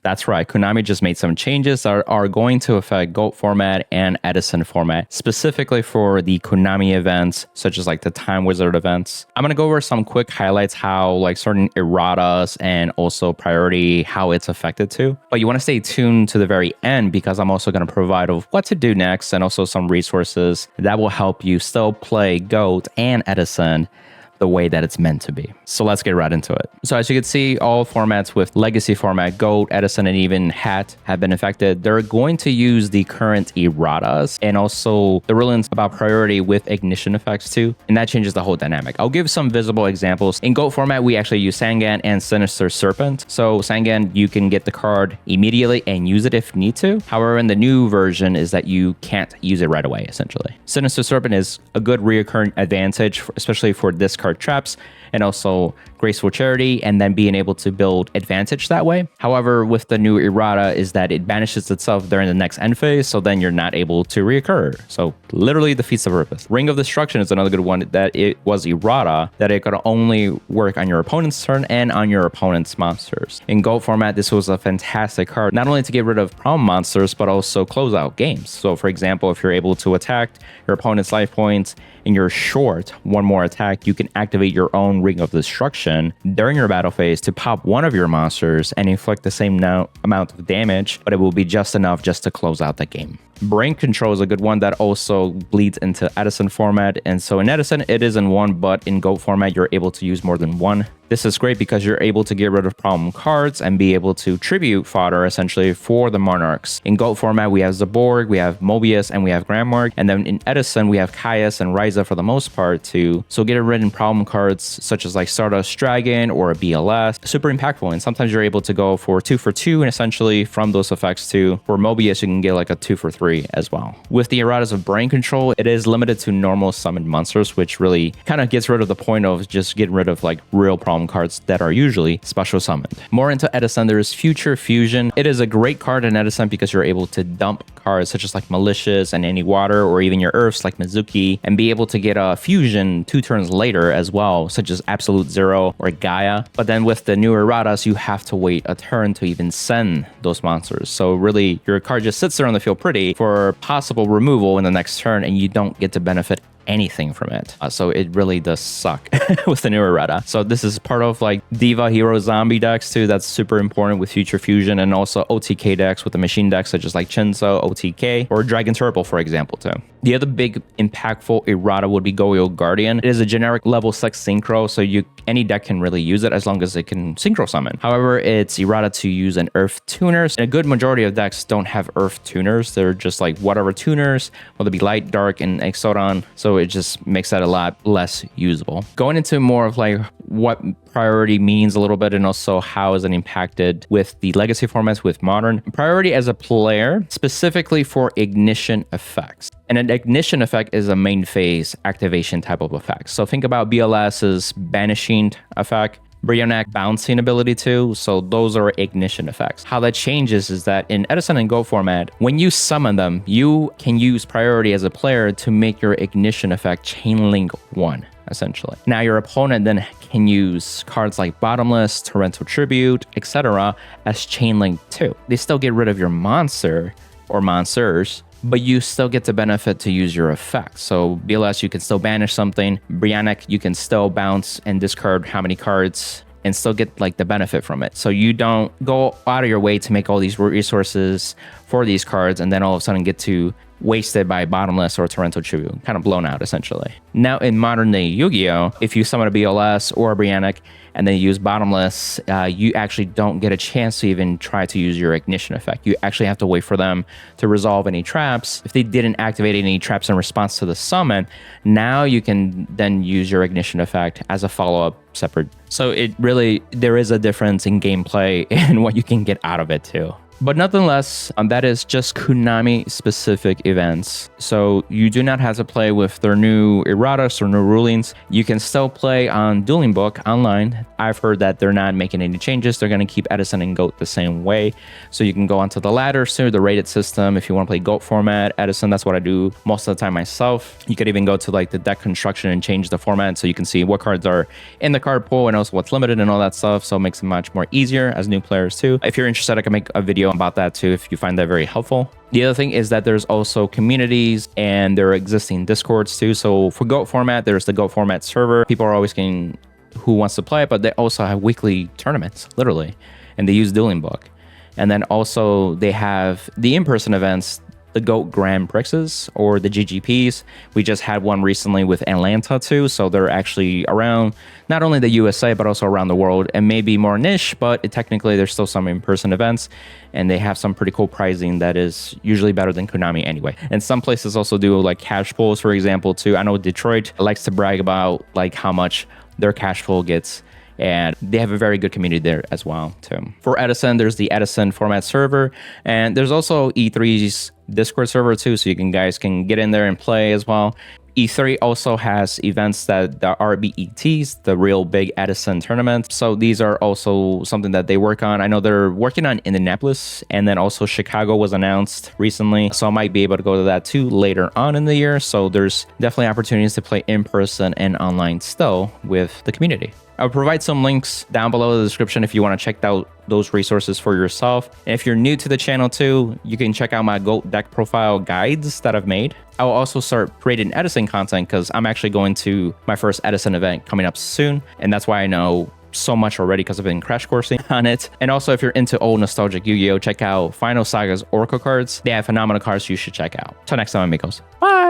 That's right. Konami just made some changes that are going to affect GOAT format and Edison format, specifically for the Konami events, such as like the Time Wizard events. I'm going to go over some quick highlights, how like certain erratas and also priority, how it's affected too. But you want to stay tuned to the very end, because I'm also going to provide of what to do next and also some resources that will help you still play GOAT and Edison the way that it's meant to be. So let's get right into it. So as you can see, all formats with legacy format, GOAT, Edison, and even HAT have been affected. They're going to use the current erratas and also the rulings about priority with ignition effects too. And that changes the whole dynamic. I'll give some visible examples. In GOAT format, we actually use Sangan and Sinister Serpent. So Sangan, you can get the card immediately and use it if need to. However, in the new version is that you can't use it right away, essentially. Sinister Serpent is a good reoccurring advantage, especially for discard traps and also graceful charity, and then being able to build advantage that way. However, with the new errata is that it banishes itself during the next end phase, so then you're not able to reoccur. So literally defeats the purpose. Ring of Destruction is another good one, that it was errata, that it could only work on your opponent's turn and on your opponent's monsters. In GOAT format, this was a fantastic card, not only to get rid of problem monsters, but also close out games. So for example, if you're able to attack your opponent's life points and you're short one more attack, you can activate your own Ring of Destruction during your battle phase to pop one of your monsters and inflict the same amount of damage, but it will be just enough just to close out the game. Brain Control is a good one that also bleeds into Edison format. And so in Edison, it is in one, but in GOAT format, you're able to use more than one. This is great because you're able to get rid of problem cards and be able to tribute fodder essentially for the Monarchs. In GOAT format, we have Zaborg, we have Mobius, and we have Grandmark. And then in Edison, we have Caius and Ryza for the most part too. So get rid of problem cards such as like Stardust Dragon or a BLS. Super impactful. And sometimes you're able to go for 2 for 2 and essentially from those effects too. For Mobius, you can get like a 2 for 3 as well. With the erratas of Brain Control, it is limited to normal summoned monsters, which really kind of gets rid of the point of just getting rid of like real problem cards that are usually special summoned. More into Edison, there is Future Fusion. It is a great card in Edison because you're able to dump cards such as like Malicious and any water or even your earths like Mizuki and be able to get a fusion 2 turns later as well, such as Absolute Zero or Gaia. But then with the new erratas, you have to wait a turn to even send those monsters. So really your card just sits there on the field pretty for possible removal in the next turn and you don't get to benefit anything from it. So it really does suck with the new errata. So this is part of like Diva Hero Zombie decks too. That's super important with Future Fusion, and also OTK decks with the machine decks such as like Chinso, OTK, or Dragon Turtle, for example, too. The other big impactful errata would be Goyo Guardian. It is a generic level 6 synchro, so any deck can really use it as long as it can synchro summon. However, it's errata to use an Earth Tuners, and a good majority of decks don't have Earth Tuners. They're just like whatever tuners, whether it be Light, Dark, and Exodon. So it just makes that a lot less usable. Going into more of like what priority means a little bit, and also how is it impacted with the legacy formats with modern. Priority as a player, specifically for ignition effects. And an ignition effect is a main phase activation type of effect. So think about BLS's banishing effect, Brionac bouncing ability too. So those are ignition effects. How that changes is that in Edison and GO format, when you summon them, you can use priority as a player to make your ignition effect chain link 1. Essentially. Now your opponent then can use cards like Bottomless, Torrential Tribute, etc. as chain link 2. They still get rid of your monster or monsters, but you still get the benefit to use your effect. So BLS, you can still banish something. Brionic, you can still bounce and discard how many cards and still get like the benefit from it. So you don't go out of your way to make all these resources for these cards and then all of a sudden get to wasted by Bottomless or Torrential Tribute, kind of blown out essentially. Now in modern day Yu-Gi-Oh, if you summon a BLS or a Brionic and then use Bottomless, you actually don't get a chance to even try to use your ignition effect. You actually have to wait for them to resolve any traps. If they didn't activate any traps in response to the summon, now you can then use your ignition effect as a follow-up separate. So it really, there is a difference in gameplay and what you can get out of it too. But nonetheless, that is just Konami specific events. So you do not have to play with their new erratas or new rulings. You can still play on Dueling Book online. I've heard that they're not making any changes. They're going to keep Edison and GOAT the same way. So you can go onto the ladder, so the rated system. If you want to play GOAT format, Edison, that's what I do most of the time myself. You could even go to like the deck construction and change the format so you can see what cards are in the card pool and also what's limited and all that stuff. So it makes it much more easier as new players too. If you're interested, I can make a video about that too if you find that very helpful. The other thing is that there's also communities and there are existing discords too. So for GOAT format, there's the GOAT format server. People are always getting who wants to play, but they also have weekly tournaments, literally, and they use Dueling Book. And then also they have the in-person events, the GOAT Grand Prixes or the GGPs. We just had one recently with Atlanta too. So they're actually around not only the USA, but also around the world, and maybe more niche, but technically there's still some in-person events and they have some pretty cool pricing that is usually better than Konami anyway. And some places also do like cash pools, for example, too. I know Detroit likes to brag about like how much their cash pool gets, and they have a very good community there as well too. For Edison, there's the Edison Format server, and there's also E3's Discord server too, so you guys can get in there and play as well. E3 also has events that the RBETs, the real big Edison tournament. So these are also something that they work on. I know they're working on Indianapolis, and then also Chicago was announced recently. So I might be able to go to that too later on in the year. So there's definitely opportunities to play in person and online still with the community. I'll provide some links down below in the description if you want to check out those resources for yourself. And if you're new to the channel too, you can check out my GOAT deck profile guides that I've made. I will also start creating Edison content because I'm actually going to my first Edison event coming up soon. And that's why I know so much already because I've been crash coursing on it. And also if you're into old nostalgic Yu-Gi-Oh, check out Final Saga's Oracle cards. They have phenomenal cards you should check out. Till next time, amigos. Bye.